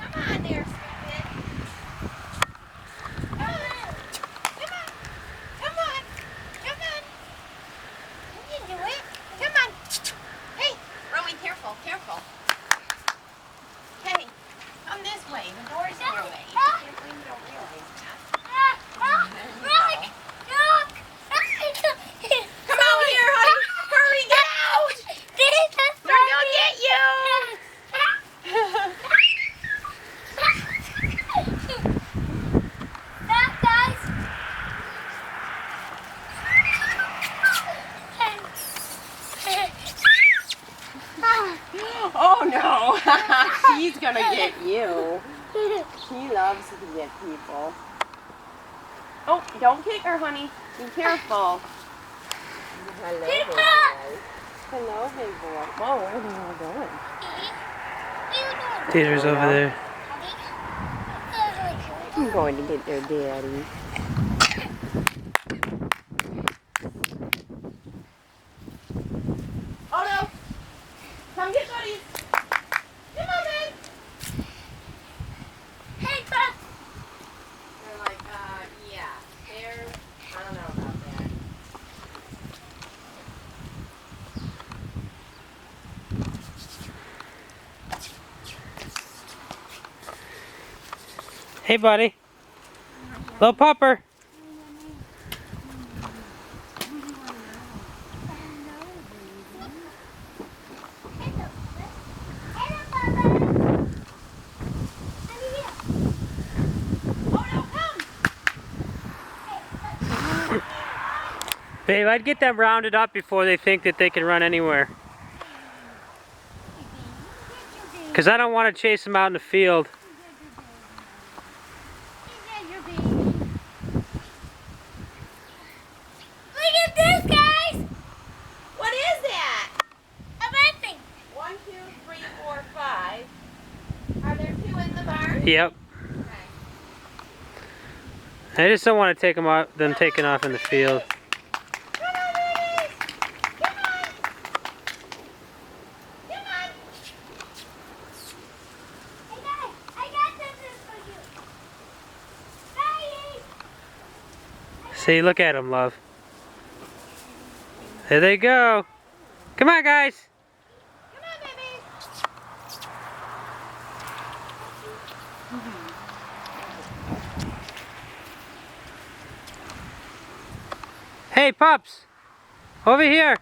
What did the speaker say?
Come on there, stupid. Come on. Come on. Come on. Come on. You can do it. Come on. Hey, Romy, careful, careful. Hey, come this way. The door's in your way. You don't realize that. Come out here, honey. Hurry, get out. They're gonna get you. Oh no, she's gonna get you. She loves to get people. Oh, don't kick her, honey. Be careful. Hello, big boy. Hello, big boy. Whoa, where are they all going? Tater's over there. I'm going to get their daddy. Oh no! Come get buddies! Come on, babe! Hey, Pop! They're like, yeah. They're, I don't know about that. Hey, buddy. Little pupper. Babe, I'd get them rounded up before they think that they can run anywhere. Because I don't want to chase them out in the field. Look at this, guys! What is that? A birthday. 1, 2, 3, 4, 5. Are there 2 in the barn? Yep. Okay. I just don't want to take them out, them taken off in the field. Come on, babies! Come on! Come on! Hey, guys, I got this for you. Bye! See, look at them, love. There they go. Come on, guys. Come on, babies! Hey, pups. Over here.